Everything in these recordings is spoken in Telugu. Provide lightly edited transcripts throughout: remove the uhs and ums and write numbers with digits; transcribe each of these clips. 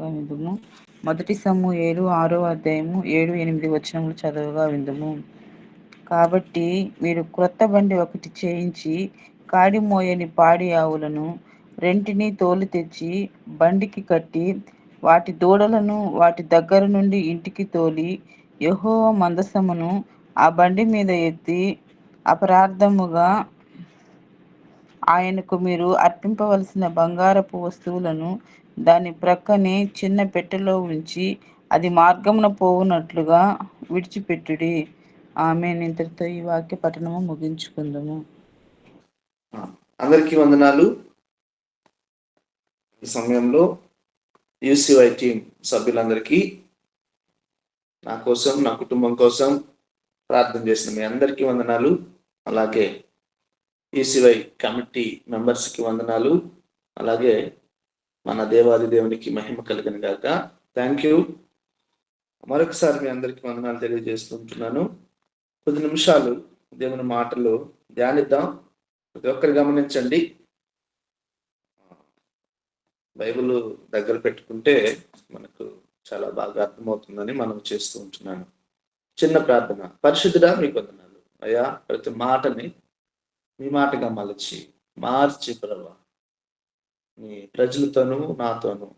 చదవగా విందుము. 1 సమూయేలు 6వ అధ్యాయము 7-8 వచనములు చదవగా విందుము. కాబట్టి మీరు క్రొత్త బండి ఒకటి చేయించి కాడి మోయని పాడి ఆవులను రెంటిని తోలు తెచ్చి బండికి కట్టి వాటి దూడలను వాటి దగ్గర నుండి ఇంటికి తోలి యెహోవా మందసమును ఆ బండి మీద ఎత్తి అపరార్థముగా ఆయనకు మీరు అర్పింపవలసిన బంగారపు వస్తువులను దాని ప్రక్కనే చిన్న పెట్టెలో ఉంచి అది మార్గమున పోవునట్లుగా విడిచిపెట్టుడి. ఆమేన్. ఇంతటితో ఈ వాక్య పఠనము ముగించుకుందాము. అందరికీ వందనాలు. ఈ సమయంలో యూసీవై టీం సభ్యులందరికీ, నా కోసం, నా కుటుంబం కోసం ప్రార్థన చేసిన మీ అందరికీ వందనాలు. అలాగే యూసీవై కమిటీ మెంబర్స్కి వందనాలు. అలాగే మన దేవాది దేవునికి మహిమ కలిగిన గాక. Thank you. మరొకసారి మీ అందరికీ వందనాలు తెలియజేస్తుంటున్నాను. కొద్ది నిమిషాలు దేవుని మాటలు ధ్యానిద్దాం. ప్రతి ఒక్కరు గమనించండి. బైబిల్ దగ్గర పెట్టుకుంటే మనకు చాలా బాగా అర్థమవుతుందని మనం చేస్తూ ఉంటున్నాను. చిన్న ప్రార్థన. పరిశుద్ధుడా, మీకు వందనాలు అయ్యా. ప్రతి మాటని మీ మాటగా మార్చి ప్రభా మీ ప్రజలతోనూ నాతోనూ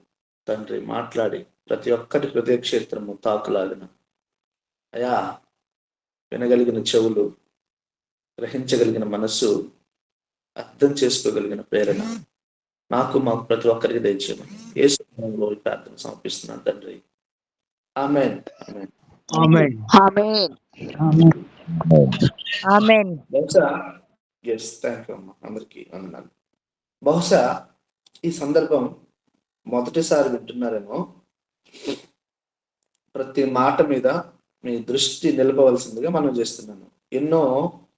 తండ్రి మాట్లాడి ప్రతి ఒక్కరి హృదయ క్షేత్రము తాకులాగిన అయ్యా, వినగలిగిన చెవులు, గ్రహించగలిగిన మనస్సు, అర్థం చేసుకోగలిగిన ప్రేరణ నాకు మాకు ప్రతి ఒక్కరికి దయచేయమని యేసు నామములో ఈ ప్రార్థన సమర్పిస్తున్నాను తండ్రి. ఆమేన్. బహుశా థ్యాంక్ యూ అమ్మా. అందరికీ వందనాలు. బహుశా ఈ సందర్భం మొదటిసారి వింటున్నారేమో. ప్రతి మాట మీద మీ దృష్టి నిలపవలసిందిగా మనం చేస్తున్నాను.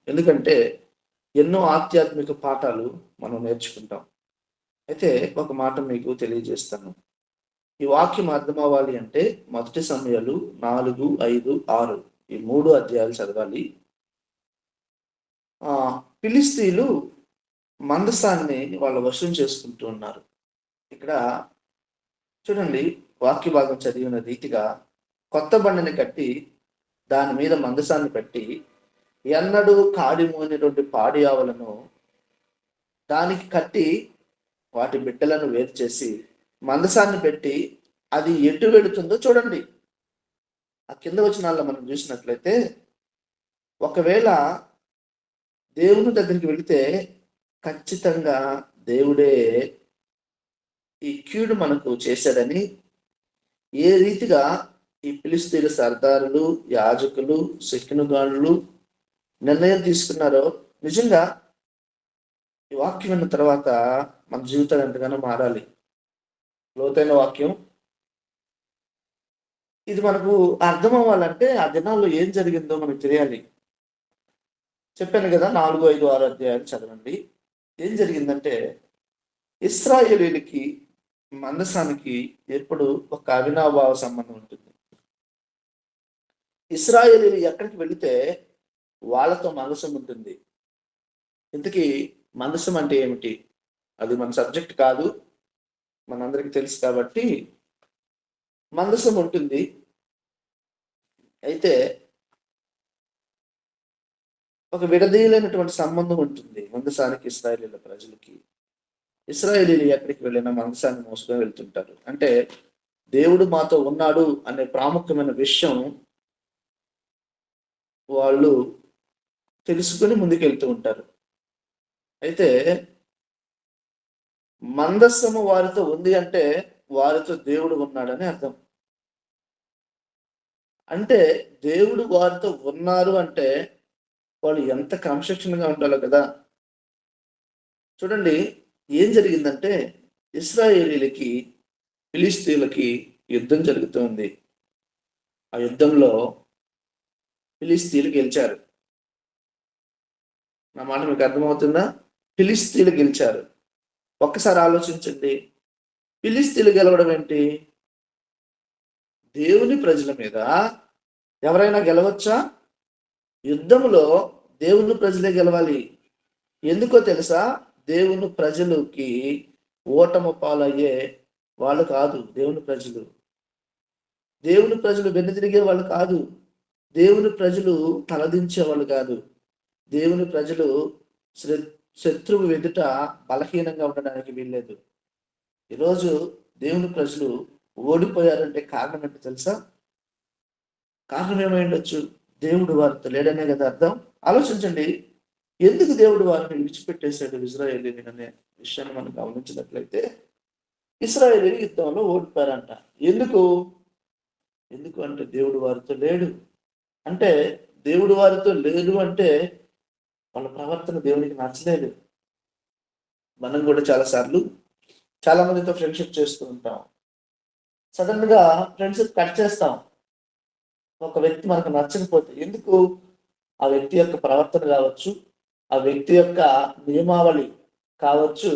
ఎందుకంటే ఎన్నో ఆధ్యాత్మిక పాఠాలు మనం నేర్చుకుంటాం. అయితే ఒక మాట మీకు తెలియజేస్తాను. ఈ వాక్యం అర్థం అవ్వాలి అంటే 1 సమూయేలు 4, 5, 6 ఈ 3 అధ్యాయాలు చదవాలి. ఫిలిష్తీయులు మందసాన్ని వాళ్ళు వశం చేసుకుంటూ ఉన్నారు. ఇక్కడ చూడండి, వాక్య భాగం చదివిన రీతిగా కొత్త బండిని కట్టి దాని మీద మందసాన్ని పెట్టి ఎన్నడూ కాడి మోయినటువంటి పాడి ఆవులను దానికి కట్టి వాటి బిడ్డలను వేరు చేసి మందసాన్ని పెట్టి అది ఎటు వెళుతుందో చూడండి. ఆ కింద వచనాల్లో మనం చూసినట్లయితే, ఒకవేళ దేవుని దగ్గరికి వెళితే ఖచ్చితంగా దేవుడే ఈ కీడు మనకు చేశాడని, ఏ రీతిగా ఈ ఫిలిష్తీయుల సర్దారులు, యాజకులు, శకునగాళ్ళు నిర్ణయం తీసుకున్నారో నిజంగా ఈ వాక్యం విన్న తర్వాత మన జీవితాలు ఎంతగానో మారాలి. లోతైన వాక్యం ఇది. మనకు అర్థం అవ్వాలంటే ఆ దినాల్లో ఏం జరిగిందో మనకు తెలియాలి. చెప్పాను కదా, 4, 5, 6 అధ్యాయాలు చదవండి. ఏం జరిగిందంటే, ఇశ్రాయేలీయులకి మందసానికి ఎప్పుడు ఒక అవినాభావ సంబంధం ఉంటుంది. ఇశ్రాయేలీయులు ఎక్కడికి వెళితే వాళ్ళతో మందసం ఉంటుంది. ఇంతకీ మందసం అంటే ఏమిటి? అది మన సబ్జెక్ట్ కాదు, మనందరికీ తెలుసు కాబట్టి మందసం ఉంటుంది. అయితే ఒక విడదీయలేనటువంటి సంబంధం ఉంటుంది మందసానికి, ఇశ్రాయేలీయుల ప్రజలకి. ఇశ్రాయేలీయులు ఎక్కడికి వెళ్ళినా మందసాన్ని మోసుకొని వెళ్తుంటారు. అంటే దేవుడు మాతో ఉన్నాడు అనే ప్రాముఖ్యమైన విషయం వాళ్ళు తెలుసుకొని ముందుకెళ్తూ ఉంటారు. అయితే మందస్సము వారితో ఉంది అంటే వారితో దేవుడు ఉన్నాడని అర్థం. అంటే దేవుడు వారితో ఉన్నారు అంటే వాళ్ళు ఎంత క్రమశిక్షణగా ఉండాలో కదా. చూడండి, ఏం జరిగిందంటే, ఇశ్రాయేలీలకి ఫిలిష్తీయులకి యుద్ధం జరుగుతుంది. ఆ యుద్ధంలో ఫిలిష్తీయులు గెలిచారు. నా మాట మీకు అర్థమవుతుందా? ఫిలిష్తీయులు గెలిచారు. ఒక్కసారి ఆలోచించండి, ఫిలిష్తీయులు గెలవడం ఏంటి? దేవుని ప్రజల మీద ఎవరైనా గెలవచ్చా? యుద్ధంలో దేవుని ప్రజలే గెలవాలి. ఎందుకో తెలుసా? దేవుని ప్రజలకి ఓటమి పాలయ్యే వాళ్ళు కాదు దేవుని ప్రజలు. దేవుని ప్రజలు వెన్నుతిరిగే వాళ్ళు కాదు. దేవుని ప్రజలు తలదించే వాళ్ళు కాదు. దేవుని ప్రజలు శత్రువు ఎదుట బలహీనంగా ఉండడానికి వీల్లేదు. ఈరోజు దేవుని ప్రజలు ఓడిపోయారంటే కారణం ఏంటో తెలుసా? కారణం ఏమై ఉండొచ్చు? దేవుడు వారితో లేడనే కదా అర్థం. ఆలోచించండి, ఎందుకు దేవుడు వారిని విడిచిపెట్టేశాడు ఇశ్రాయేలీయులని అనే విషయాన్ని మనం గమనించినట్లయితే, ఇశ్రాయేలీయులు యుద్ధంలో ఓడిపోయారంట. ఎందుకు అంటే దేవుడు వారితో లేడు. అంటే దేవుడు వారితో లేడు అంటే వాళ్ళ ప్రవర్తన దేవునికి నచ్చలేదు. మనం కూడా చాలా మందితో ఫ్రెండ్షిప్ చేస్తూ ఉంటాం. సడన్ గా ఫ్రెండ్షిప్ కట్ చేస్తాం. ఒక వ్యక్తి మనకు నచ్చకపోతే ఎందుకు? ఆ వ్యక్తి యొక్క ప్రవర్తన కావచ్చు, ఆ వ్యక్తి యొక్క నియమావళి కావచ్చు,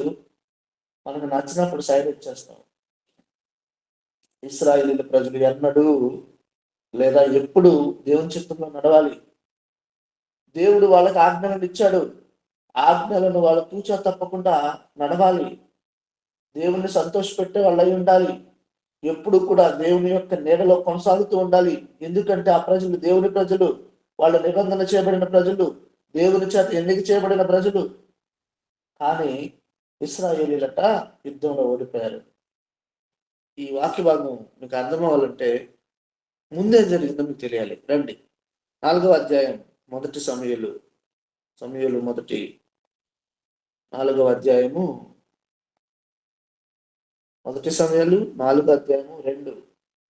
మనకు నచ్చినప్పుడు సైడ్ వచ్చేస్తాం. ఇశ్రాయేలీయుల ప్రజలు ఎన్నడూ లేదా ఎప్పుడు దేవుని చిత్తంలో నడవాలి. దేవుడు వాళ్ళకి ఆజ్ఞలను ఇచ్చాడు. ఆజ్ఞలను వాళ్ళు తూచా తప్పకుండా నడవాలి. దేవుణ్ణి సంతోషపెట్టే వాళ్ళు అయి ఉండాలి. ఎప్పుడు కూడా దేవుని యొక్క నీడలో కొనసాగుతూ ఉండాలి. ఎందుకంటే ఆ ప్రజలు దేవుని ప్రజలు, వాళ్ళ నిబంధన చేయబడిన ప్రజలు, దేవుని చేత ఎన్నిక చేయబడిన ప్రజలు. కానీ ఇశ్రాయేలీయులట యుద్ధంలో ఓడిపోయారు. ఈ వాక్య భాగం మీకు అర్థం అవ్వాలంటే ముందే జరిగిందో మీకు తెలియాలి. రండి, 4వ అధ్యాయం మొదటి సమూయేలు మొదటి 4వ అధ్యాయము, మొదటి సమూయేలు 4వ అధ్యాయము 2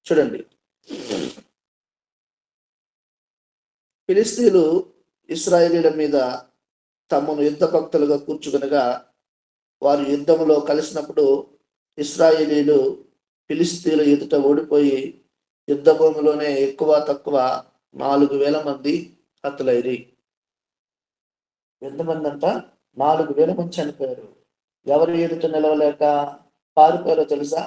చూడండి. ఫిలిష్తీయులు ఇశ్రాయేలీయుల మీద తమను యుద్ధ భక్తులుగా కూర్చుకొనగా వారు యుద్ధంలో కలిసినప్పుడు ఇశ్రాయేలీయులు ఫిలిష్తీయుల ఎదుట ఓడిపోయి యుద్ధ భూమిలోనే ఎక్కువ తక్కువ 4,000 మంది హతులైరి. ఎంతమంది అంట? 4,000 మంది చనిపోయారు. ఎవరి ఎదుట నిలవలేక పారిపోయారో తెలుసా?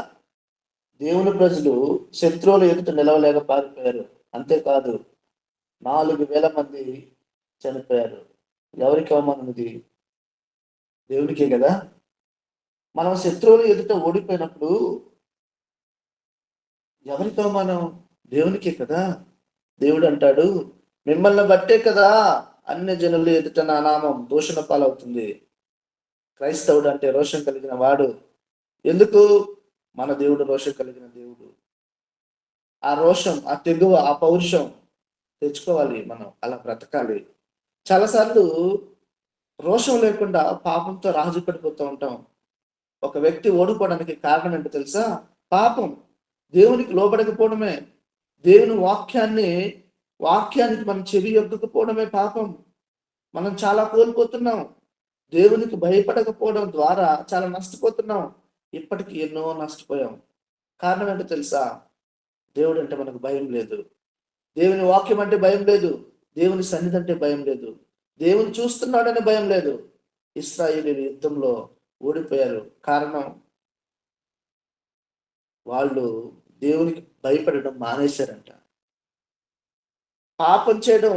దేవుని ప్రజలు శత్రువుల ఎదుట నిలవలేక పారిపోయారు. అంతేకాదు 4,000 మంది చనిపోయారు. ఎవరికి అవమానం ఇది? దేవునికే కదా. మనం శత్రువుల ఎదుట ఓడిపోయినప్పుడు ఎవరికి అవమానం? దేవునికే కదా. దేవుడు అంటాడు, మిమ్మల్ని బట్టే కదా అన్య జనులు ఎదుట నా నామం దూషణ పాలవుతుంది. క్రైస్తవుడు అంటే రోషం కలిగిన వాడు. ఎందుకు? మన దేవుడు రోషం కలిగిన దేవుడు. ఆ రోషం, ఆ తెగువ, ఆ పౌరుషం తెచ్చుకోవాలి. మనం అలా బ్రతకాలి. చాలాసార్లు రోషం లేకుండా పాపంతో రాజు పడిపోతూ ఉంటాం. ఒక వ్యక్తి ఓడిపోవడానికి కారణం ఏంటో తెలుసా? పాపం. దేవునికి లోబడకపోవడమే. దేవుని వాక్యానికి మనం చెవి యొక్కకపోవడమే పాపం. మనం చాలా కోల్పోతున్నాం. దేవునికి భయపడకపోవడం ద్వారా చాలా నష్టపోతున్నాం. ఇప్పటికీ ఎన్నో నష్టపోయాం. కారణం ఏంటో తెలుసా? దేవుడు అంటే మనకు భయం లేదు. దేవుని వాక్యం అంటే భయం లేదు. దేవుని సన్నిధి అంటే భయం లేదు. దేవుని చూస్తున్నాడనే భయం లేదు. ఇశ్రాయేలీయులు యుద్ధంలో ఓడిపోయారు. కారణం, వాళ్ళు దేవునికి భయపడడం మానేశారంట. పాపం చేయడం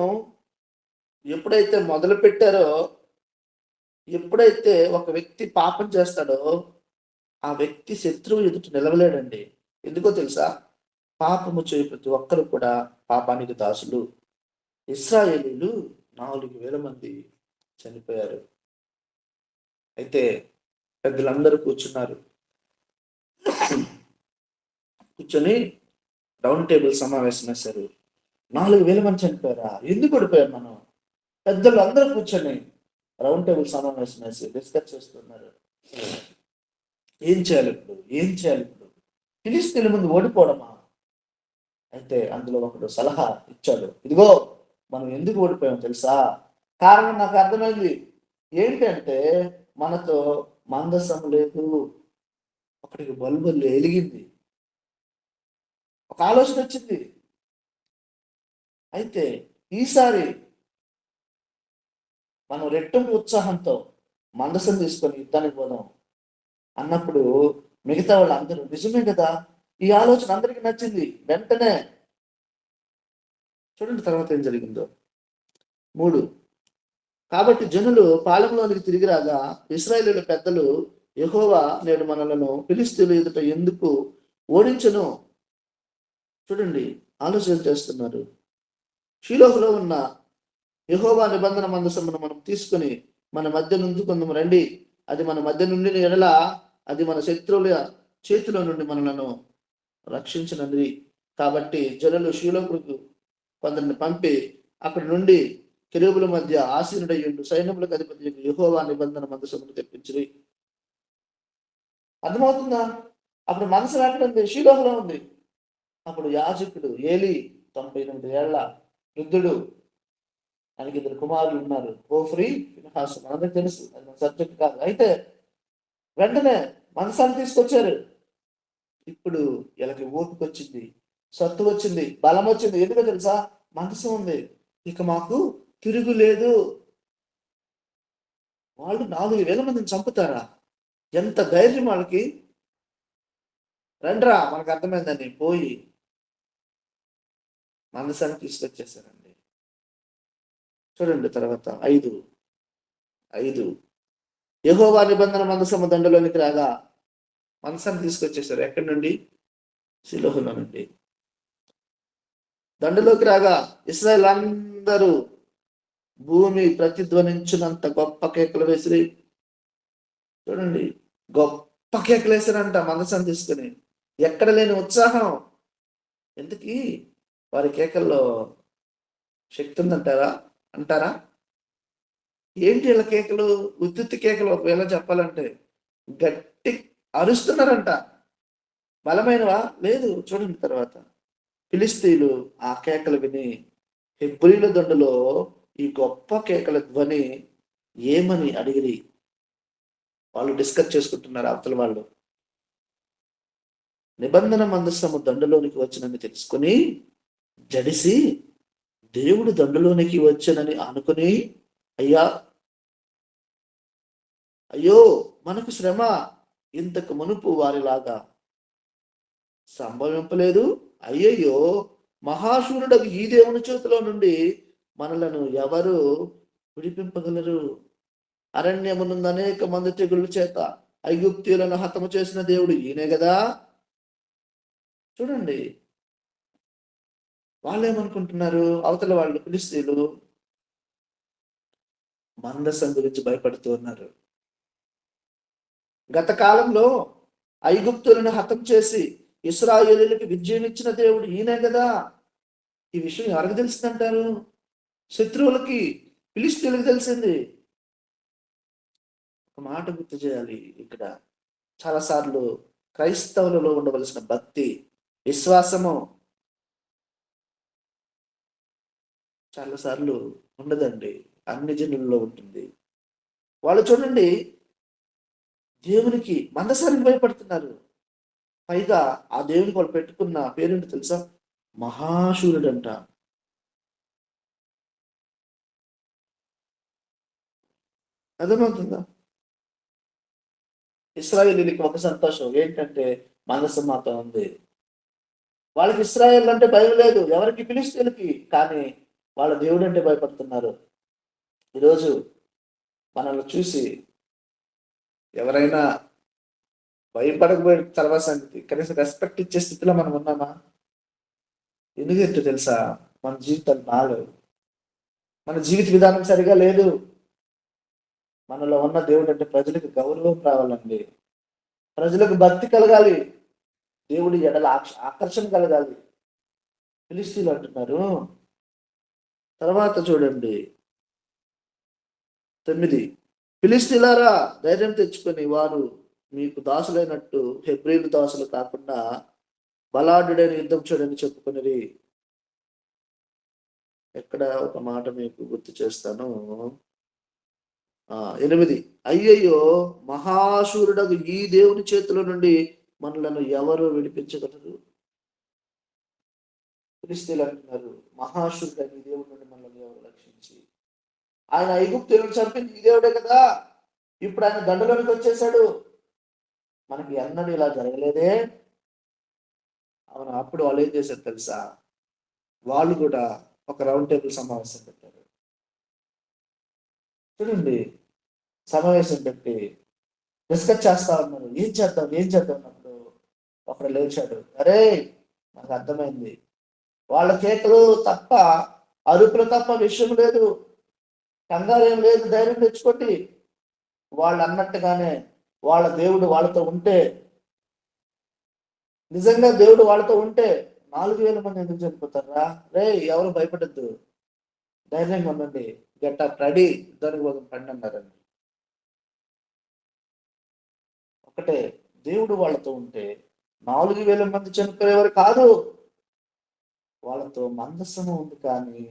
ఎప్పుడైతే మొదలు పెట్టారో, ఎప్పుడైతే ఒక వ్యక్తి పాపం చేస్తాడో ఆ వ్యక్తి శత్రువు ఎదుట నిలవలేడండి. ఎందుకో తెలుసా? పాపము చేయ ప్రతి ఒక్కరు కూడా పాపానికి దాసులు. ఇశ్రాయేలీయులు 4,000 మంది చనిపోయారు. అయితే పెద్దలందరూ కూర్చున్నారు. కూర్చొని రౌండ్ టేబుల్ సమావేశం వేశారు. 4,000 మంది చనిపోయారా? ఎందుకు ఓడిపోయారు మనం? పెద్దలు అందరూ కూర్చొని రౌండ్ టేబుల్ సమావేశం వేసి డిస్కస్ చేస్తున్నారు. ఏం చేయాలి ఇప్పుడు? ఫిలిష్తీయుల ముందు ఓడిపోవడమా? అయితే అందులో ఒకడు సలహా ఇచ్చాడు. ఇదిగో, మనం ఎందుకు ఓడిపోయాం తెలుసా? కారణం నాకు అర్థమైంది. ఏంటంటే మనతో మందసం లేదు. ఒకటికి బల్బు వెలిగింది. ఒక ఆలోచన వచ్చింది. అయితే ఈసారి మనం రెట్టింపు ఉత్సాహంతో మందసం తీసుకొని యుద్ధానికి పోదాం అన్నప్పుడు మిగతా వాళ్ళు అందరూ నిజమే కదా, ఈ ఆలోచన అందరికీ నచ్చింది. వెంటనే చూడండి తర్వాత ఏం జరిగిందో. 3 కాబట్టి జనులు పాలెంలోనికి తిరిగి రాగా ఇశ్రాయేలీయుల పెద్దలు యెహోవా నేడు మనలను ఫిలిష్తీయుల ఎదుట ఎందుకు ఓడించను? చూడండి, ఆలోచన చేస్తున్నారు. షీలోహులో ఉన్న యెహోవా నిబంధన మందసమును మనం తీసుకుని మన మధ్య నుంచుకుందాం రండి. అది మన మధ్య నుండి ఎడల అది మన శత్రువుల చేతిలో నుండి మనలను రక్షించినది. కాబట్టి జనులు షీలోహుకు కొందరిని పంపి అక్కడి నుండి కెరూబుల మధ్య ఆసీనుడయ్యుండు సైన్యములకు అధిపతి యెహోవా నిబంధన మందసమును తెప్పించిరి. అర్థమవుతుందా? అప్పుడు మనసు ఎక్కడ ఉంది? షీలోహులో ఉంది. అప్పుడు యాజకుడు ఏలి 98 ఏళ్ల వృద్ధుడు, ఆయనకి 2 కుమారులు ఉన్నారు, హోఫ్రీ, ఫినెహాసు. మనందరికి తెలుసు, అది సబ్జెక్ట్ కాదు. అయితే వెంటనే మనసాన్ని తీసుకొచ్చారు. ఇప్పుడు వీళ్ళకి ఓపిక వచ్చింది, సత్తు వచ్చింది, బలం వచ్చింది. ఎందుకో తెలుసా? మనసు ఉంది. ఇక మాకు తిరుగు లేదు. వాళ్ళు 4,000 మందిని చంపుతారా? ఎంత ధైర్యం వాళ్ళకి! రండ్రా, మనకు అర్థమైందని పోయి మనసాన్ని తీసుకొచ్చేసారండి. చూడండి తర్వాత 5 యెహోవా నిబంధన మందసము దండలోనికి రాగా మనసాన్ని తీసుకొచ్చేసారు. ఎక్కడి నుండి? షిలోహులో నుండి. దండలోకి రాగా ఇశ్రాయేల్ అందరూ భూమి ప్రతిధ్వనించినంత గొప్ప కేకలు వేసిరి. చూడండి, గొప్ప కేకలు వేసారంట మనసాన్ని తీసుకుని. ఎక్కడ లేని ఉత్సాహం. ఎందుకు? వారి కేకల్లో శక్తి ఉందంటారా? అంటారా? ఏంటి వీళ్ళ కేకలు? ఉత్తుత్తి కేకలు. ఒకవేళ చెప్పాలంటే గట్టి అరుస్తున్నారంట. బలమైనవా? లేదు. చూడండి తర్వాత. ఫిలిష్తీయులు ఆ కేకలు విని హెబ్రీల దండులో ఈ గొప్ప కేకల ధ్వని ఏమని అడిగిరి. వాళ్ళు డిస్కస్ చేసుకుంటున్నారు అవతల వాళ్ళు. నిబంధన మందసము దండులోనికి వచ్చనని తెలుసుకుని జడిసి దేవుడు దండులోనికి వచ్చనని అనుకుని అయ్యో మనకు శ్రమ ఇంతకు మునుపు వారిలాగా సంభవింపలేదు. అయ్యయ్యో, మహాశూరుడకు ఈ దేవుని చేతిలో నుండి మనలను ఎవరు విడిపింపగలరు? అరణ్యమునందు అనేక మంది తెగుళ్ళ చేత ఐగుప్తీయులను హతము చేసిన దేవుడు ఈయనే కదా. చూడండి, వాళ్ళు ఏమనుకుంటున్నారు? అవతల వాళ్ళు ఫిలిష్తీయులు మందసం గురించి భయపడుతూ ఉన్నారు. గత కాలంలో ఐగుప్తులను హతం చేసి ఇశ్రాయేలీయులకు విజయం ఇచ్చిన దేవుడు ఈయనే కదా. ఈ విషయం ఎవరికి తెలిసిందంటారు? శత్రువులకి, ఫిలిష్తీయులకు తెలిసింది. ఒక మాట గుర్తు చేయాలి ఇక్కడ. చాలాసార్లు క్రైస్తవులలో ఉండవలసిన భక్తి, విశ్వాసము చాలాసార్లు ఉండదండి. అన్ని జనుల్లో ఉంటుంది. వాళ్ళు చూడండి, దేవునికి మందసానికి భయపడుతున్నారు. పైగా ఆ దేవునికి వాళ్ళు పెట్టుకున్న పేరేంటి తెలుసా? మహాశూరుడంట. అర్థమవుతుందా? ఇశ్రాయేలీయులకి ఒక సంతోషం ఏంటంటే మందసం మాత్రం ఉంది. వాళ్ళకి ఇశ్రాయేల్ అంటే భయం లేదు, ఎవరికి? ఫిలిష్తీయులకి. కానీ వాళ్ళ దేవుడు అంటే భయపడుతున్నారు. ఈరోజు మనల్ని చూసి ఎవరైనా భయపడకపోయిన తర్వాత సంగతి, కనీసం రెస్పెక్ట్ ఇచ్చే స్థితిలో మనం ఉన్నామా? ఎందుకంటే తెలుసా? మన జీవితాలు బాగలేవు, మన జీవిత విధానం సరిగా లేదు. మనలో ఉన్న దేవుడు అంటే ప్రజలకు గౌరవం రావాలండి, ప్రజలకు భక్తి కలగాలి, దేవుడి ఎడల ఆకర్షణ కలగాలి. ఫిలిష్తీయులు అంటున్నారు. తర్వాత చూడండి 9 ఫిలిష్తీయులారా, ధైర్యం తెచ్చుకొని వారు మీకు దాసులైనట్టు హెబ్రీలు దాసులు కాకుండా బలాఢ్యుడైన యుద్ధం చూడని చెప్పుకుని. ఎక్కడ ఒక మాట మీకు గుర్తు చేస్తాను. 8 అయ్యయ్యో, మహాశూరుడకు ఈ దేవుని చేతిలో నుండి మనలను ఎవరు విడిపించగలరు? ఫిలిష్తీయులు అంటున్నారు, మహాశూరుడైన ఈ దేవుడి నుండి మనల్ని ఎవరు రక్షించి? ఆయన ఐగుప్తీయులను చంపింది ఈ దేవుడే కదా. ఇప్పుడు ఆయన దండలోనికి వచ్చేసాడు. మనకి ఎన్నడూ ఇలా జరగలేదే. అవును. అప్పుడు వాళ్ళు ఏం చేశారు తెలుసా? వాళ్ళు కూడా ఒక రౌండ్ టేబుల్ సమావేశం పెట్టారు. చూడండి, సమావేశం పెట్టి డిస్కస్ చేస్తా ఉన్నారు, ఏం చేద్దాం ఏం చేద్దాం అన్నప్పుడు ఒకడు లేచాడు, అరే నాకు అర్థమైంది, వాళ్ళ కేకలు తప్ప, అరుపులు తప్ప విషయం లేదు, కంగారు ఏం లేదు, ధైర్యం తెచ్చుకోండి. వాళ్ళు అన్నట్టుగానే వాళ్ళ దేవుడు వాళ్ళతో ఉంటే, నిజంగా దేవుడు వాళ్ళతో ఉంటే 4,000 మంది ఎందుకు చనిపోతారా? రే ఎవరు భయపడద్దు, ధైర్యంగా ఉండండి, గెట్ అప్ రెడీ, యుద్ధానికి పోదాం పండి అన్నారండి. ఒకటే, దేవుడు వాళ్ళతో ఉంటే 4,000 మంది చనిపోయేవారు కాదు, వాళ్ళతో మందస్సము ఉంది, కానీ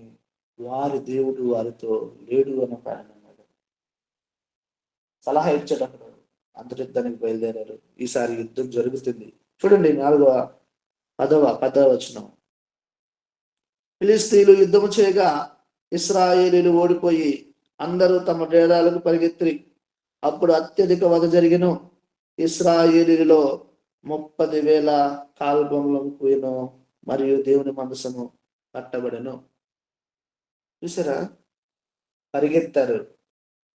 వారి దేవుడు వారితో లేడు అన్న కారణం. సలహా ఇచ్చాడు అక్కడ, అందరు యుద్ధానికి బయలుదేరారు. ఈసారి యుద్ధం జరుగుతుంది. చూడండి 10వ వచనం. ఫిలిస్తీన్లు యుద్ధము చేయగా ఇశ్రాయేలీలు ఓడిపోయి అందరూ తమ డేరాలకు పరిగెత్తి, అప్పుడు అత్యధిక వధ జరిగెను. ఇశ్రాయేలీలో 30,000 కాల్బొమ్మలకు పోయిను, మరియు దేవుని మందసము కట్టబడెను. చూసారా, పరిగెత్తారు.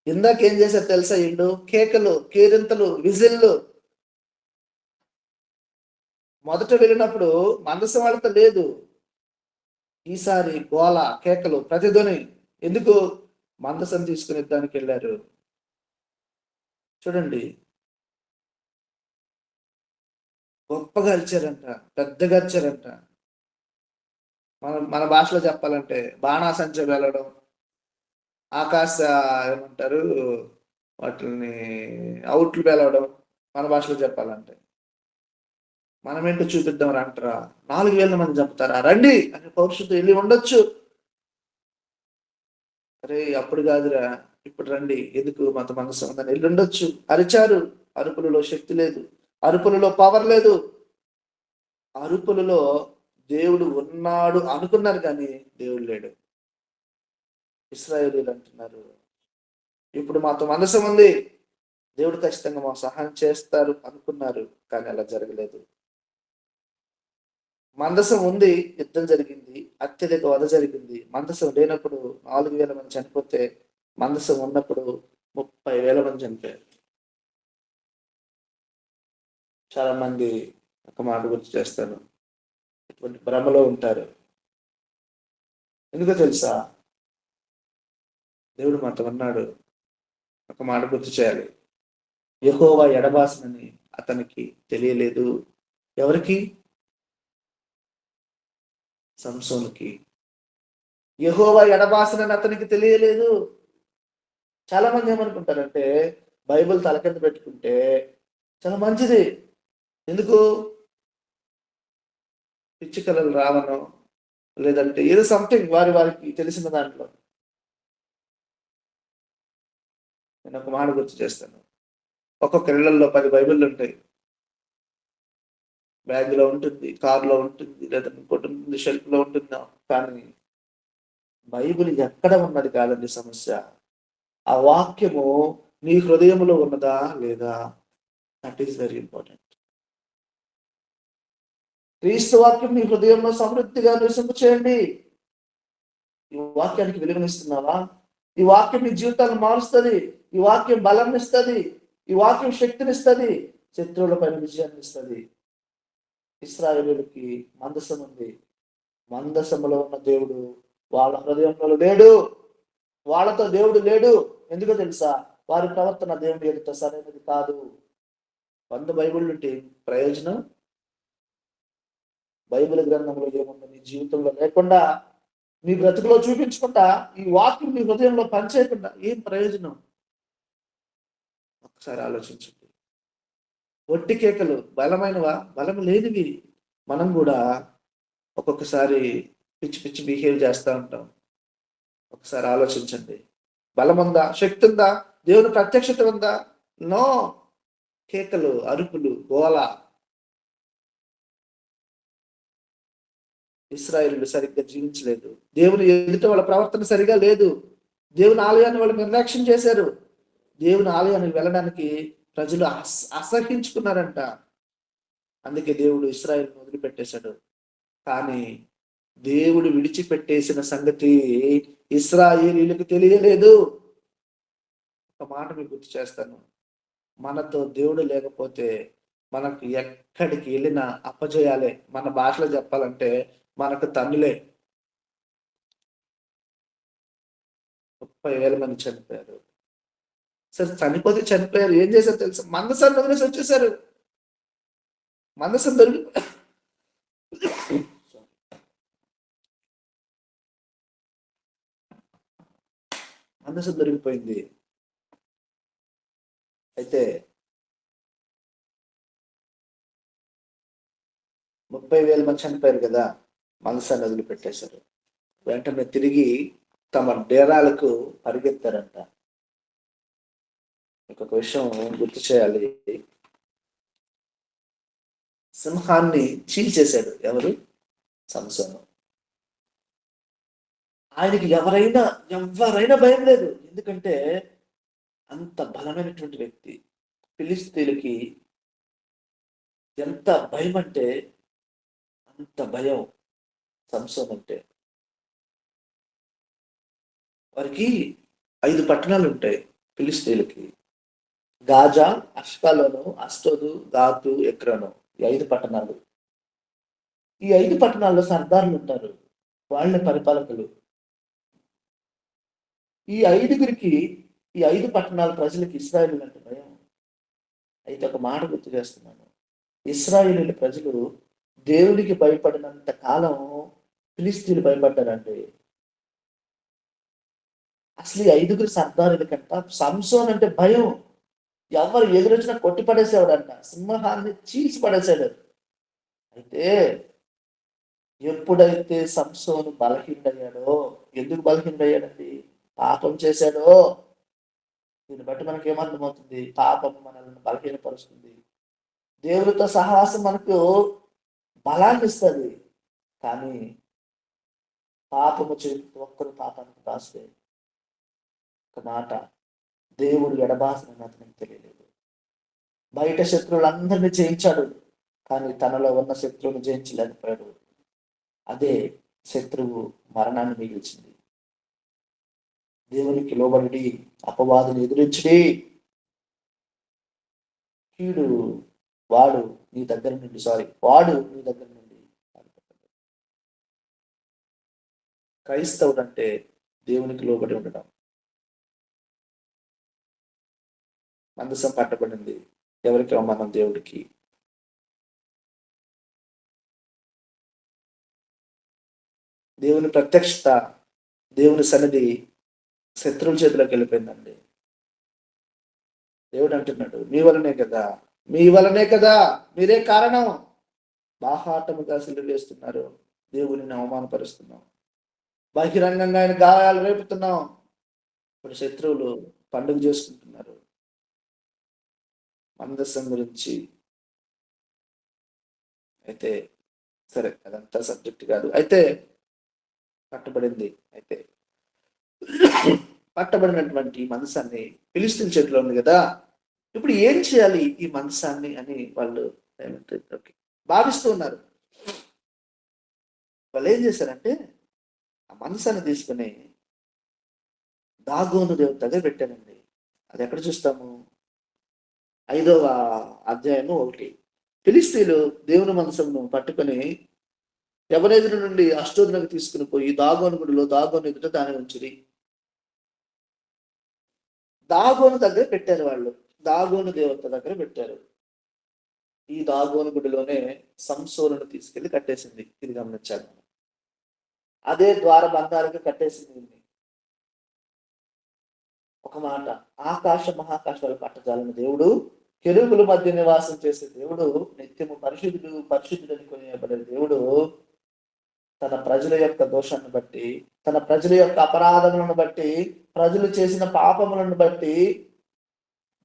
ఇందాక ఏం చేశారు తెలుసా? ఇండు కేకలు, కేరింతలు, విజిల్లు. మొదట వెళ్ళినప్పుడు మందసం వాళ్ళతో లేదు, ఈసారి గోల, కేకలు, ప్రతిధ్వని. ఎందుకు? మందసం తీసుకుని యుద్ధానికి వెళ్ళారు. చూడండి, గొప్పగా ఇచ్చారంట, పెద్దగా ఇచ్చారంట. మన భాషలో చెప్పాలంటే బాణాసంచ వెళ్ళడం, ఆకాశ ఏమంటారు వాటిని, అవుట్లు వెళ్ళడం. మన భాషలో చెప్పాలంటే మనమేంటో చూపిద్దాం అంటారా? 4,000 మంది చంపుతారా? రండి అని పౌరుషుతో వెళ్ళి ఉండొచ్చు. అరే అప్పుడు కాదురా, ఇప్పుడు రండి, ఎందుకు మత మనసు ఉందని వెళ్ళి ఉండొచ్చు. అరిచారు, అరుపులలో శక్తి లేదు, అరుపులలో పవర్ లేదు, అరుపులలో దేవుడు ఉన్నాడు అనుకున్నారు, కానీ దేవుడు లేడు. ఇశ్రాయేలీలు అంటున్నారు, ఇప్పుడు మాతో మనసు ఉంది, దేవుడు ఖచ్చితంగా మాకు సహాయం చేస్తారు అనుకున్నారు, కానీ అలా జరగలేదు. మందసం ఉంది, యుద్ధం జరిగింది, అత్యధిక వధ జరిగింది. మందసం లేనప్పుడు 4,000 మంది చనిపోతే, మందసం ఉన్నప్పుడు 30,000 మంది చనిపోయారు. చాలా మంది ఒక మాట గుర్తు చేస్తాను, ఇటువంటి భ్రమలో ఉంటారు. ఎందుకో తెలుసా? దేవుడు మాతో అన్నాడు, ఒక మాట గుర్తు చేయాలి, యెహోవా ఎడబాసనని అతనికి తెలియలేదు. ఎవరికి? సంసోనుకి. యెహోవా ఎడబాసనని అతనికి తెలియలేదు. చాలా మంది ఏమనుకుంటారంటే, బైబిల్ తలకింద పెట్టుకుంటే చాలా మంచిది. ఎందుకు? పిచ్చి కళలు రావను, లేదంటే ఏదో సంథింగ్ వారికి తెలిసిన దాంట్లో. నేను ఒక మాట గుర్తు చేస్తాను, ఒక్కొక్క ఇళ్లలో 10 బైబిళ్ళు ఉంటాయి. బ్యాగ్లో ఉంటుంది, కారులో ఉంటుంది, లేదా ఇంకోటి ఉంటుంది, షెల్ఫ్లో ఉంటుంది. కానీ బైబిల్ ఎక్కడ ఉన్నది కాదండి సమస్య. ఆ వాక్యము నీ హృదయంలో ఉన్నదా లేదా? That is very important. క్రీస్తు వాక్యం మీ హృదయంలో సమృద్ధిగా నివసింప చేయండి. ఈ వాక్యానికి విలువనిస్తున్నావా? ఈ వాక్యం మీ జీవితాన్ని మారుస్తుంది. ఈ వాక్యం బలం ఇస్తుంది. ఈ వాక్యం శక్తినిస్తుంది, శత్రువుల పైన విజయాన్ని ఇస్తుంది. ఇశ్రాయేలుకి మందసం ఉంది, మందసములో ఉన్న దేవుడు వాళ్ళ హృదయంలో లేడు. వాళ్ళతో దేవుడు లేడు. ఎందుకో తెలుసా? వారి ప్రవర్తన దేవుడి ఎదుట సరైనది కాదు. 100 బైబిళ్ళు ఉంటే ప్రయోజనం? బైబిల్ గ్రంథంలో ఏముందో నీ జీవితంలో లేకుండా, నీ బ్రతుకులో చూపించకుండా, ఈ వాక్యం నీ హృదయంలో పనిచేయకుండా ఏం ప్రయోజనం? ఒకసారి ఆలోచించండి. ఒట్టి కేకలు బలమైనవా? బలం లేనివి. మనం కూడా ఒక్కొక్కసారి పిచ్చి పిచ్చి బిహేవ్ చేస్తూ ఉంటాం. ఒకసారి ఆలోచించండి. బలం ఉందా? శక్తి ఉందా? దేవుని ప్రత్యక్షత ఉందా? నో. కేకలు, అరుపులు, గోల. ఇశ్రాయేలీయులు సరిగ్గా జీవించలేదు. దేవుని ఎదుట వాళ్ళ ప్రవర్తన సరిగా లేదు. దేవుని ఆలయాన్ని వాళ్ళు నిర్లక్ష్యం చేశారు. దేవుని ఆలయానికి వెళ్ళడానికి ప్రజలు అసహించుకున్నారంట. అందుకే దేవుడు ఇశ్రాయేలును వదిలిపెట్టేశాడు. కానీ దేవుడు విడిచిపెట్టేసిన సంగతి ఇశ్రాయేలీయులకు తెలియలేదు. ఒక మాట మీకు గుర్తు చేస్తాను, మనతో దేవుడు లేకపోతే మనకు ఎక్కడికి వెళ్ళినా అపజయాలే. మన భాషలో చెప్పాలంటే మనకు తన్నులే. 30,000 మంది చనిపోయారు. సరే చనిపోతే చనిపోయారు, ఏం చేశారు తెలుసా? మందసాన్ని వదిలేసి వచ్చేసారు. మందసం దొరికి మందసం దొరికిపోయింది. అయితే 30,000 మంది చనిపోయారు కదా, మందసాన్ని వదిలిపెట్టేశారు. వెంటనే తిరిగి తమ డేరాలకు పరిగెత్తారంట. ఇంకొక విషయం గుర్తు చేయాలి. సింహాన్ని చీల్చేశాడు ఎవరు? సంసోను. ఆయనకి ఎవరైనా భయం లేదు. ఎందుకంటే అంత బలమైనటువంటి వ్యక్తి. ఫిలిస్తీన్లకి ఎంత భయం అంటే అంత భయం సంసోన్ అంటే. వారికి 5 పట్టణాలు ఉంటాయి ఫిలిస్తీన్లకి. గాజా, అష్కాలోను, అస్తోదు, గాతు, ఎక్రోను. ఈ 5 పట్టణాలు. ఈ 5 పట్టణాల్లో సర్దార్లు ఉంటారు. వాళ్ళే పరిపాలకులు. ఈ 5గురికి, ఈ 5 పట్టణాల ప్రజలకి ఇశ్రాయేలు అంటే భయం. అయితే ఒక మాట గుర్తు చేస్తున్నాను. ఇశ్రాయేలు ప్రజలు దేవునికి భయపడినంత కాలం ఫిలిస్తీన్లు భయపడ్డారండి. అసలు ఈ 5గురు సర్దారుల కంట సంసోన్ అంటే భయం. ఎవరు ఎదురొచ్చినా కొట్టి పడేసేవాడంట. సింహాన్ని చీల్చి పడేసాడు. అయితే ఎప్పుడైతే సంసోను బలహీనుడయ్యాడో, ఎందుకు బలహీనుడయ్యాడండి? పాపం చేశాడో. దీన్ని బట్టి మనకి ఏమర్థమవుతుంది? పాపం మనల్ని బలహీనపరుస్తుంది. దేవుడితో సహవాసం మనకు బలాన్ని ఇస్తుంది. కానీ పాపము చేసి ఒక్కరు పాపానికి రాస్తే ఒక మాట, దేవుడు ఎడబాసనని అతనికి తెలియలేదు. బయట శత్రువులందరినీ జయించాడు, కానీ తనలో ఉన్న శత్రువుని జయించలేకపోయాడు. అదే శత్రువు మరణాన్ని మిగిల్చింది. దేవునికి లోబడి అపవాదుని ఎదురించుడి, వాడు నీ దగ్గర నుండి క్రైస్తవుడు అంటే దేవునికి లోబడి ఉండడం. మందసం పట్టబడింది. ఎవరికి అవమానం? దేవుడికి. దేవుని ప్రత్యక్షత, దేవుని సన్నిధి శత్రువుల చేతిలోకి వెళ్ళిపోయిందండి. దేవుడు అంటున్నాడు, మీ వలనే కదా, మీరే కారణం. బాహాటముగా సిలువ వేస్తున్నారు, దేవుని అవమానపరుస్తున్నాం, బహిరంగంగా ఆయన గాయాలు రేపుతున్నాం. ఇప్పుడు శత్రువులు పండుగ చేసుకుంటున్నారు. మందసం గురించి అయితే సరే, అదంతా సబ్జెక్ట్ కాదు. అయితే పట్టబడింది. అయితే పట్టబడినటువంటి మందసాన్ని ఫిలిస్తీన్ చేతిలో ఉంది కదా, ఇప్పుడు ఏం చేయాలి ఈ మందసాన్ని అని వాళ్ళు భావిస్తూ ఉన్నారు. వాళ్ళు ఏం చేశారంటే ఆ మందసాన్ని తీసుకుని దాగోను దేవుని దగ్గర పెట్టానండి. అది ఎక్కడ చూస్తాము? 5వ అధ్యాయము 1. ఫిలిస్తీన్లు దేవుని మందసమును పట్టుకొని ఎబనేజరు నుండి అష్టోదునకు తీసుకుని పోయి దాగోను గుడిలో దాగోను ఎదుట దాని ఉంచిరి. దాగోను దగ్గర పెట్టారు వాళ్ళు. దాగోను దేవత దగ్గర పెట్టారు. ఈ దాగోను గుడిలోనే సంసోనును తీసుకెళ్లి కట్టేసింది. ఇది గమనించాలి. అదే ద్వార బంధాలకు కట్టేసింది. ఒక మాట, ఆకాశ మహాకాశాలు పట్టజాలని దేవుడు, కెరూబుల మధ్య నివాసం చేసే దేవుడు, నిత్యము పరిశుద్ధుడని కొనియబడే దేవుడు తన ప్రజల యొక్క దోషాన్ని బట్టి, తన ప్రజల యొక్క అపరాధములను బట్టి, ప్రజలు చేసిన పాపములను బట్టి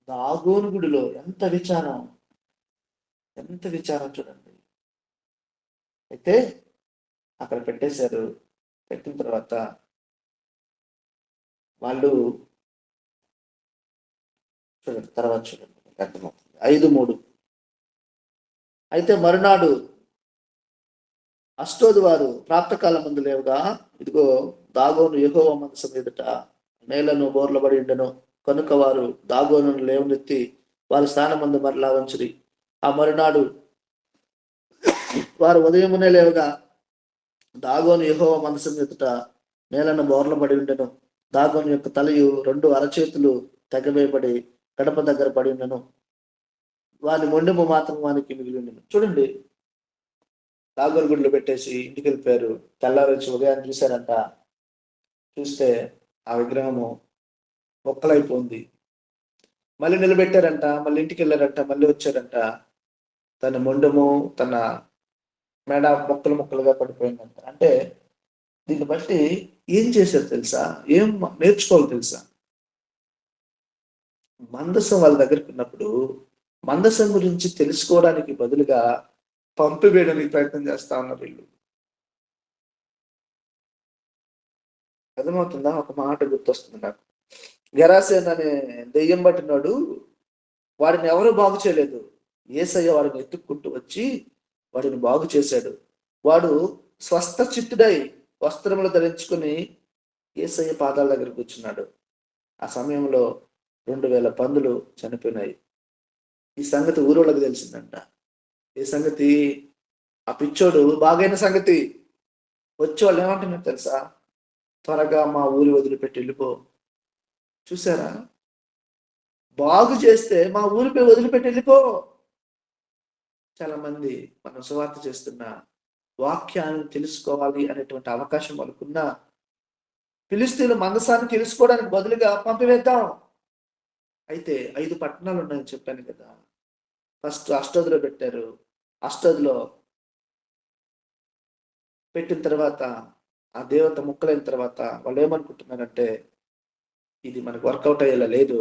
దాగోను గుడిలో ఎంత విచారం చూడండి. అయితే అక్కడ పెట్టేశారు. పెట్టిన తర్వాత వాళ్ళు చూడండి, తర్వాత చూడండి, అర్థమవుతుంది. 5:3. అయితే మరునాడు అష్టోదు వారు ప్రాప్తకాలం ముందు లేవుగా, ఇదిగో దాగోను యెహోవా మందసం ఎదుట నేలను బోర్లబడి ఉండెను. కనుక వారు దాగోను లేవనెత్తి వారి స్థానమందు మరలా ఉంచిరి. ఆ మరునాడు వారు ఉదయమునే లేవగా దాగోను యెహోవా మందసం ఎదుట నేలను బోర్ల పడి ఉండెను. దాగోను యొక్క తలయు 2 అరచేతులు తెగవేయబడి గడప దగ్గర పడి ఉండెను. వాని మొండెము మాత్రం వానికి మిగిలి ఉండెను. చూడండి, దాగోను గుడిలో పెట్టేసి ఇంటికి వెళ్ళిపోయారు. తెల్లారి వచ్చి ఉదయాన్ని చూశారంట. చూస్తే ఆ విగ్రహము ఒక్కలైపోయింది. మళ్ళీ నిలబెట్టారంట, మళ్ళీ ఇంటికి వెళ్ళారంట, మళ్ళీ వచ్చారంట. తన మొండెము, తన మెడ ముక్కలు ముక్కలుగా పడిపోయిందంట. అంటే దీన్ని బట్టి ఏం చేశారు తెలుసా? ఏం నేర్చుకోవాలి తెలుసా? మందసం వాళ్ళ దగ్గరికి ఉన్నప్పుడు మందసం గురించి తెలుసుకోవడానికి బదులుగా పంపివేయడానికి ప్రయత్నం చేస్తా ఉన్నారు వీళ్ళు. అర్థమవుతుందా? ఒక మాట గుర్తొస్తుంది నాకు. గెరాసేన్ అనే దెయ్యం పట్టినాడు, వాడిని ఎవరు బాగు చేయలేదు. యేసయ్య వాడిని ఎత్తుక్కుంటూ వచ్చి వాడిని బాగు చేశాడు. వాడు స్వస్థ చిత్తుడై వస్త్రములు ధరించుకుని యేసయ్య పాదాల దగ్గర కూర్చున్నాడు. ఆ సమయంలో 2000 పందులు చనిపోయినాయి. ఈ సంగతి ఊరోళ్ళకి తెలిసిందంట. ఈ సంగతి ఆ పిచ్చోడు బాగైన సంగతి వచ్చి వాళ్ళు ఏమంటున్నారు తెలుసా? త్వరగా మా ఊరి వదిలిపెట్టి వెళ్ళిపో. చూసారా? బాగు చేస్తే మా ఊరిపై వదిలిపెట్టి వెళ్ళిపో. చాలా మంది మనం సువార్త చేస్తున్న వాక్యాన్ని తెలుసుకోవాలి అనేటువంటి అవకాశం వాళ్ళకున్న ఫిలిస్తీన్లు మందసాన్ని తెలుసుకోవడానికి బదులుగా పంపివేద్దాం. అయితే 5 పట్టణాలు ఉన్నాయని చెప్పాను కదా. ఫస్ట్ అష్టోదులో పెట్టారు. అష్టోదులో పెట్టిన తర్వాత ఆ దేవత ముక్కలైన తర్వాత వాళ్ళు ఏమనుకుంటున్నారంటే, ఇది మనకు వర్కౌట్ అయ్యేలా లేదు,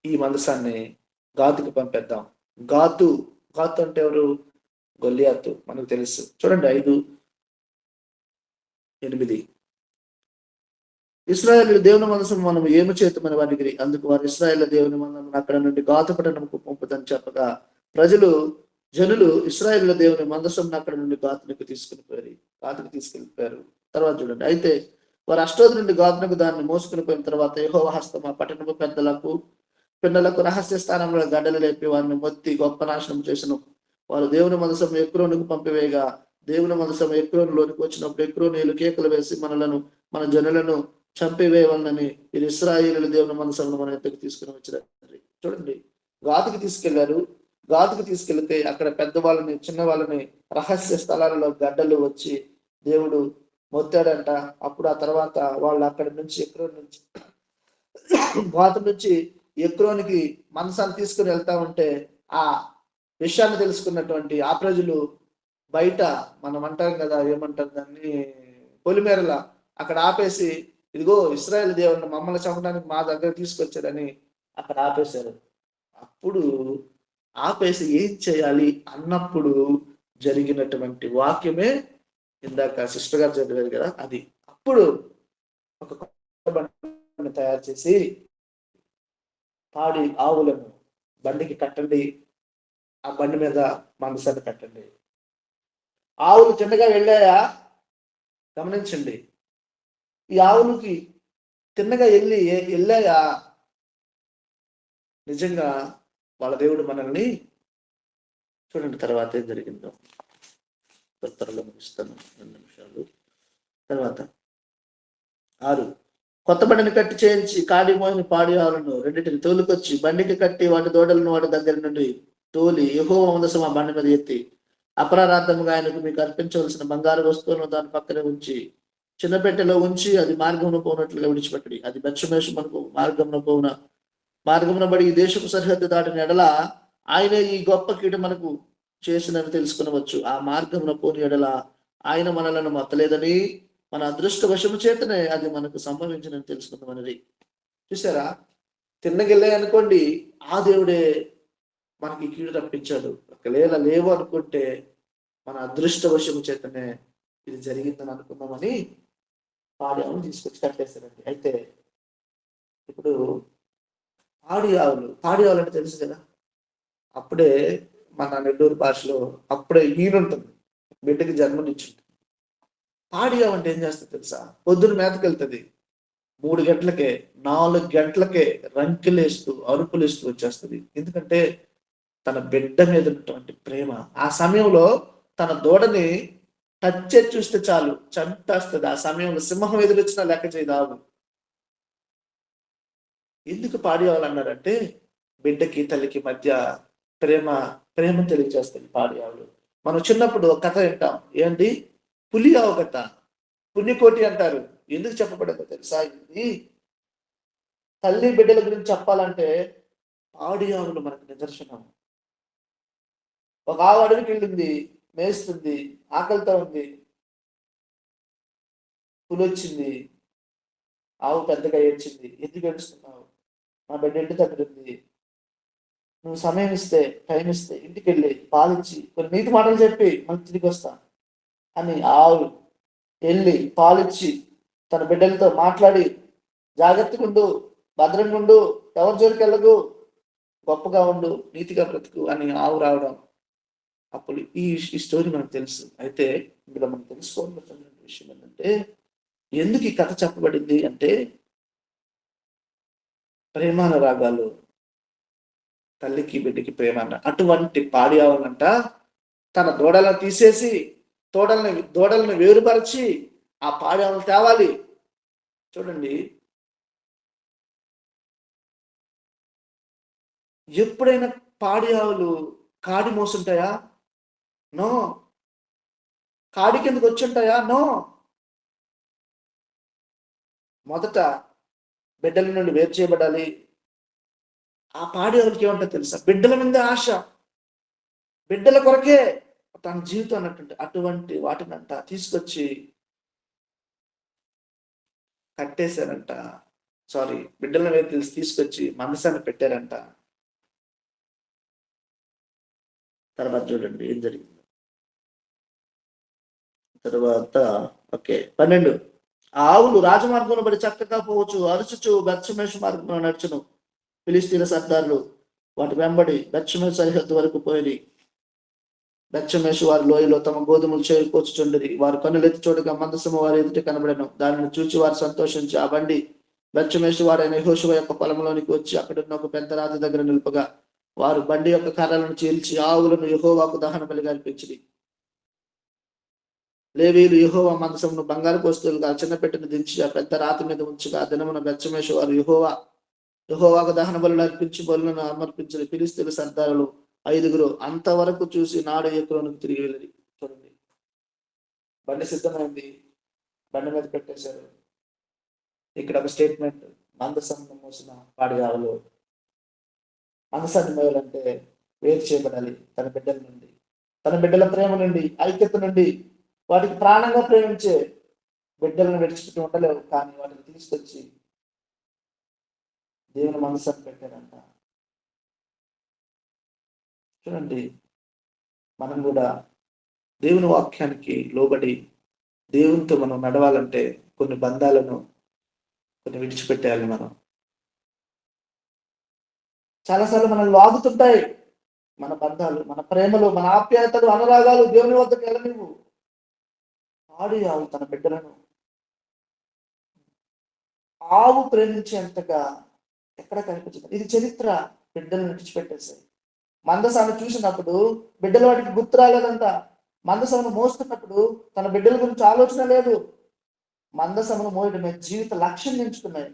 ఈ మందసాన్ని గాతుకు పంపేద్దాం. గాతు గాతు అంటే ఎవరు? గొల్లియాతు, మనకు తెలుసు. చూడండి 5:8. ఇశ్రాయేలు దేవుని మందసం మనం ఏమి చేతమని వారికి, అందుకు వారు ఇశ్రాయేల్ దేవుని మందసం అక్కడ నుండి గాతు పట్టణంకు పంపుదని చెప్పగా జనులు ఇశ్రాయేల్ దేవుని మందసం అక్కడ నుండి గాతునికి తీసుకెళ్ళిపోయారు. తర్వాత చూడండి, అయితే వారు అష్టోదు నుండి గాతునకు దాన్ని మోసుకుని పోయిన తర్వాత యెహోవా హస్తం ఆ పట్టణము పిల్లలకు రహస్య స్థానంలో గడ్డలు లేపి వారిని మొత్తి గొప్ప నాశనం చేసను. వారు దేవుని మందసం ఎక్రోనుకు పంపివేయగా దేవుని మందసం ఎక్రోనులోనికి వచ్చినప్పుడు ఎక్రోనీయులు కేకలు వేసి మన జనులను చంపివేయవలనని వీరు ఇశ్రాయేలు దేవుని మనసులను మన ఎద్దకు తీసుకుని వచ్చారు. చూడండి, గాతుకి తీసుకెళ్లారు. గాతుకు తీసుకెళ్తే అక్కడ పెద్దవాళ్ళని చిన్న వాళ్ళని రహస్య స్థలాలలో గడ్డలు వచ్చి దేవుడు మొత్తాడంట. అప్పుడు ఆ తర్వాత వాళ్ళు అక్కడి నుంచి గాతు నుంచి ఎక్రోనికి మనసాన్ని తీసుకుని వెళ్తా ఉంటే ఆ విషయాన్ని తెలుసుకున్నటువంటి ఆ ప్రజలు బయట, మనం అంటాం కదా, ఏమంటారు దాన్ని, పొలిమేరల అక్కడ ఆపేసి, ఇదిగో ఇశ్రాయేల్ దేవుడిని మమ్మల్ని చంపడానికి మా దగ్గర తీసుకొచ్చారని అక్కడ ఆపేశారు. అప్పుడు ఆపేసి ఏం చేయాలి అన్నప్పుడు జరిగినటువంటి వాక్యమే ఇందాక సిస్టర్ గారు చదివారు కదా, అది. అప్పుడు ఒక బండిని తయారు చేసి పాడి ఆవులను బండికి కట్టండి, ఆ బండి మీద మందసాన్ని కట్టండి. ఆవులు చిన్నగా వెళ్ళాయా? గమనించండి. ఈ ఆవులకి తిన్నగా వెళ్ళాయా? నిజంగా వాళ్ళ దేవుడు మనల్ని, చూడండి తర్వాత ఏం జరిగిందో. త్వరలో ముగిస్తాను, 2 నిమిషాలు. తర్వాత 6, కొత్త బండిని కట్టి చేయించి కాడి మోయిన పాడి ఆవులను రెండింటిని తోలుకొచ్చి బండికి కట్టి వాటి దూడలను వాటి దగ్గర నుండి తోలి యెహోవా మందసం ఆ బండి మీద ఎత్తి అపరాధార్థముగా ఆయనకు మీకు అర్పించవలసిన బంగారు వస్తువులను దాని పక్కనే ఉంచి చిన్న పెట్టెలో ఉంచి అది మార్గంలో పోనట్లుగా విడిచిపెట్టడి. అది బెత్షెమెషు మనకు మార్గమున బడి ఈ దేశపు సరిహద్దు దాటిన ఎడల ఆయనే ఈ గొప్ప కీడు మనకు చేసినని తెలుసుకునవచ్చు. ఆ మార్గమున పోని ఎడల ఆయన మనలను మొత్తలేదని మన అదృష్టవశము చేతనే అది మనకు సంభవించినని తెలుసుకుందామన్నది. చూసారా? తిన్నగిల్లే అనుకోండి, ఆ దేవుడే మనకి కీడు తప్పించాడు. ఒకవేళ లేవు అనుకుంటే మన అదృష్టవశము చేతనే ఇది జరిగిందని అనుకుందామని పాడి ఆవులు తీసుకొచ్చి కట్టేస్తారండి. అయితే ఇప్పుడు పాడి ఆవులు అంటే తెలుసు కదా, అప్పుడే మన నెల్లూరు భాషలో అప్పుడే ఈనుంటుంది, బిడ్డకి జన్మనిచ్చింది. పాడి ఆవు అంటే ఏం చేస్తుంది తెలుసా? పొద్దున మేతకెళ్తుంది. 3 గంటలకే, 4 గంటలకే రంకెలేస్తూ అరుపులేస్తూ వచ్చేస్తుంది. ఎందుకంటే తన బిడ్డ మీద ఉన్నటువంటి ప్రేమ. ఆ సమయంలో తన దూడని టచ్ చేసి చూస్తే చాలు చంపేస్తుంది. ఆ సమయంలో సింహం ఎదురొచ్చినా లెక్క చేయదు ఆవు. ఎందుకు పాడియావులన్నారంటే బిడ్డకి తల్లికి మధ్య ప్రేమ ప్రేమ తెలియజేస్తుంది పాడియావులు. మనం చిన్నప్పుడు ఒక కథ వింటాం. ఏంటి? పులి ఆవు కథ. పుణ్యకోటి అంటారు. ఎందుకు చెప్పబడిందో తెలుసా? ఇది తల్లి బిడ్డల గురించి చెప్పాలంటే పాడియావులు మనకు నిదర్శనం. ఒక ఆవు అడవికి వెళ్ళింది, మేస్తుంది, ఆకలితో ఉంది. పులి వచ్చింది, ఆవు పెద్దగా ఏడ్చింది. ఎందుకు ఏడుస్తున్నావు? నా బిడ్డ ఇంటి దగ్గర ఉంది. నువ్వు సమయం ఇస్తే, టైం ఇస్తే ఇంటికి వెళ్ళి పాలిచ్చి కొన్ని నీతి మాటలు చెప్పి మళ్ళీ తిరిగి వస్తా అని ఆవు వెళ్ళి పాలిచ్చి తన బిడ్డలతో మాట్లాడి జాగ్రత్తగా ఉండు, భద్రంగా ఉండు, ఎవరి జోలికి వెళ్ళకు, గొప్పగా ఉండు, నీతిగా బ్రతుకు అని ఆవు రావడం. అప్పుడు ఈ స్టోరీ మనకు తెలుసు. అయితే ఇందులో మనం తెలుసుకోవాల్సిన విషయం ఏంటంటే ఎందుకు ఈ కథ చెప్పబడింది అంటే ప్రేమానురాగాలు, తల్లికి బిడ్డకి ప్రేమ అన్న అటువంటి పాడి ఆవులంట తన దూడలను తీసేసి దూడలను వేరుపరిచి ఆ పాడి ఆవులు తేవాలి. చూడండి, ఎప్పుడైనా పాడి ఆవులు కాడి మోసుంటాయా? నో. కాడి కిందకు వచ్చుంటాయా? నో. మొదట బిడ్డల నుండి వేరు చేయబడాలి. ఆ పాడి ఆవులకి ఏమంటో తెలుసా? బిడ్డల మీద ఆశ, బిడ్డల కొరకే తన జీవితం అన్నట్టు అటువంటి వాటినంట తీసుకొచ్చి కట్టేశారంట. సారీ, బిడ్డల మీద తీసుకొచ్చి మనసాన్ని పెట్టారంట. తర్వాత చూడండి ఏం జరిగింది. తర్వాత ఓకే 12 ఆవులు రాజమార్గంలో పడి చక్కగా పోవచ్చు, అరుచుచు బెత్షెమెషు మార్గంలో నడుచును. ఫిలిష్తీయుల సర్దారులు వాటి వెంబడి బెత్షెమెషు సరిహద్దు వరకు పోయి బెత్షెమెషు వారి లోయలో తమ గోధుమలు చేరుకోచుచుండిరి. వారు కన్నులెత్తి చూడగా మందసము వారి ఎదుట కనబడెను. దానిని చూచి వారు సంతోషించి ఆ బండి బెత్షెమెషు వారైన యెహోషువ యొక్క పొలంలోనికి వచ్చి అక్కడున్న ఒక పెద్ద రాతి దగ్గర నిలుపగా వారు బండి యొక్క కర్రలను చీల్చి ఆవులను యెహోవాకు దహన బలిగా అర్పించిరి. లేవీయులు యెహోవా మందసమును బంగారపు వస్తువులుగా చిన్న పెట్టెను దించి ఆ పెద్ద రాతి మీద ఉంచగా ఆ దినమున బెత్షెమెషు వారు యెహోవాకు దహన బలులు అర్పించి బలులను సమర్పించిన ఫిలిష్తీయుల సర్దారులు 5 అంతవరకు చూసి నాడు ఎక్రోనుకు తిరిగి వెళ్ళి. చూడండి, బండి సిద్ధమైంది, బండి మీద పెట్టేశారు. ఇక్కడ ఒక స్టేట్మెంట్, మందసమును మోసిన పాడి ఆవులు. మనసాన్ని మోయాలంటే వేరు చేయబడాలి తన బిడ్డల నుండి, తన బిడ్డల ప్రేమ నుండి, ఐక్యత నుండి. వాటికి ప్రాణంగా ప్రేమించే బిడ్డలను విడిచిపెట్టి ఉండలేవు, కానీ వాటిని తీసుకొచ్చి దేవుని మనసాన్ని పెట్టారంట. చూడండి, మనం కూడా దేవుని వాక్యానికి లోబడి దేవునితో మనం నడవాలంటే కొన్ని బంధాలను కొన్ని విడిచిపెట్టేయాలి. మనం చాలాసార్లు మనం లాగుతుంటాయి మన బంధాలు, మన ప్రేమలు, మన ఆప్యాయతలు, అనురాగాలు దేవుని వద్దకు వెళ్ళనివ్వు. ఆడి ఆవు తన బిడ్డలను ఆవు ప్రేమించేంతగా ఎక్కడ కనిపించదు. ఇది చరిత్ర. బిడ్డలను విడిచిపెట్టేసాయి. మందసాన్ని చూసినప్పుడు బిడ్డల వాటికి గుర్తు రాలేదంట. మందసమును మోస్తున్నప్పుడు తన బిడ్డల గురించి ఆలోచన లేదు. మందసమును మోయడమే జీవిత లక్ష్యం ఎంచుకున్నాయి.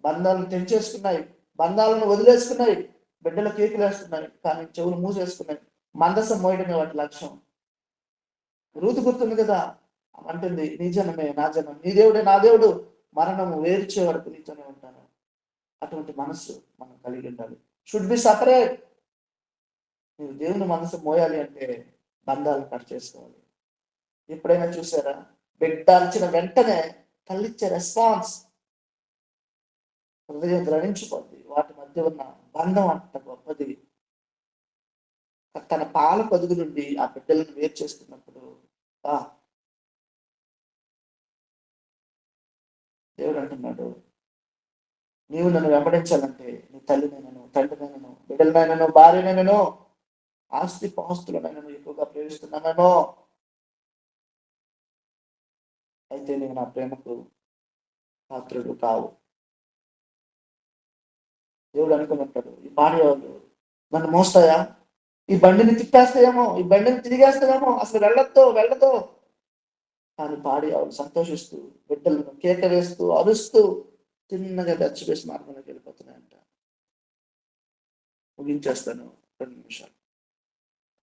బంధాలను తెంచేసుకున్నాయి, బంధాలను వదిలేసుకున్నాయి, బిడ్డల కేకులు వేస్తున్నాయి, కానీ చెవులు మూసేసుకున్నాయి. మందసం మోయడమే వాటి లక్ష్యం. రూతు గుర్తుంది కదా, అంటుంది నీ జనమే నా జనం, నీ దేవుడే నా దేవుడు, మరణము వేర్చే వరకు నీతోనే ఉంటాను. అటువంటి మనస్సు మనం కలిగి ఉండాలి. Should be separate. మీరు దేవుని మనసు మోయాలి అంటే బంధాలు కట్ చేసుకోవాలి. ఎప్పుడైనా చూసారా, బిడ్డ అరిచిన వెంటనే తల్లిచ్చే రెస్పాన్స్ హృదయం గ్రహించుకోండి. వాటి మధ్య ఉన్న బంధం అంత గొప్పది. తన పాల పొదుగు నుండి ఆ బిడ్డలను వేరు చేసుకున్నప్పుడు దేవుడు అంటున్నాడు, నీవు నన్ను వెంబడించాలంటే నీ తల్లినైనను, తండ్రినైనను, బిడ్డలనైనను, భార్యనైనను, ఆస్తి పాస్తులనైనను ఎక్కువగా ప్రేమిస్తున్నాను. అయితే నేను నా ప్రేమకు పాత్రుడు కావు. దేవుడు అనుకుని ఉంటాడు, ఈ పాడేవాళ్ళు నన్ను మోస్తాయా, ఈ బండిని తిప్పేస్తాయేమో, ఈ బండిని తిరిగేస్తాయేమో, అసలు వెళ్ళతో. కానీ పాడేవాళ్ళు సంతోషిస్తూ, బిడ్డలను కేక వేస్తూ, అరుస్తూ చిన్నగా దచ్చివేసి మార్గంలోకి వెళ్ళిపోతున్నాయంట. ముగించేస్తాను 2 నిమిషాలు.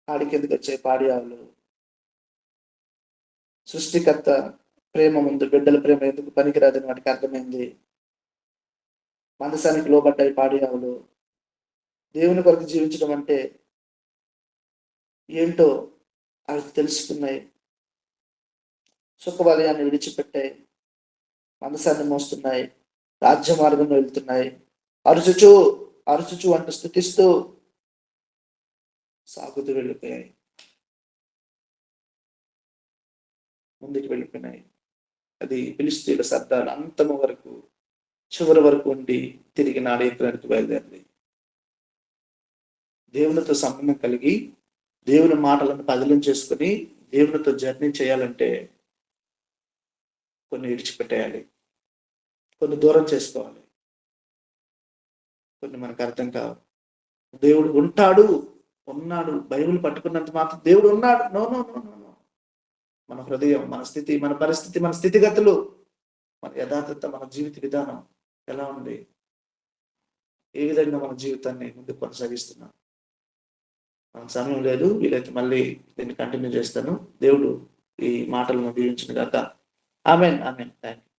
ఆడికి ఎందుకు వచ్చాయి పాడియావులు? సృష్టికర్త ప్రేమ ముందు బిడ్డల ప్రేమ ఎందుకు పనికిరాదని వాటికి అర్థమైంది. మందసానికి లోబడ్డాయి పాడియావులు. దేవుని కొరకు జీవించడం అంటే ఏంటో అవి తెలుసుకున్నాయి. సుఖవలయాన్ని విడిచిపెట్టాయి, మనసాన్ని మోస్తున్నాయి, రాజ్య మార్గంలో వెళ్తున్నాయి. అరుచుచు అంటూ స్థుతిస్తూ సాగుతూ వెళ్ళిపోయాయి, ముందుకు వెళ్ళిపోయినాయి. అది ఫిలిష్తీయుల శబ్దాలు అంతము వరకు, చివరి వరకు ఉండి తిరిగి నాడేయడానికి బయలుదేరింది. దేవునితో సంబంధం కలిగి దేవుని మాటలను పదిలం చేసుకుని దేవునితో జర్నీ చేయాలంటే కొన్ని విడిచిపెట్టేయాలి, కొన్ని దూరం చేసుకోవాలి, కొన్ని మనకు అర్థం కావు. దేవుడు ఉన్నాడు, బైబిల్ పట్టుకున్నంత మాత్రం దేవుడు ఉన్నాడు. నో. మన హృదయం, మన స్థితి, మన పరిస్థితి, మన స్థితిగతులు, మన యథార్థత, మన జీవిత విధానం ఎలా ఉంది, ఏ విధంగా మన జీవితాన్ని ముందుకు కొనసాగిస్తున్నాం. మన సమయం లేదు, వీలైతే మళ్ళీ దీన్ని కంటిన్యూ చేస్తాను. దేవుడు ఈ మాటలను దీవించును గాక. ఆమేన్. థాంక్యూ.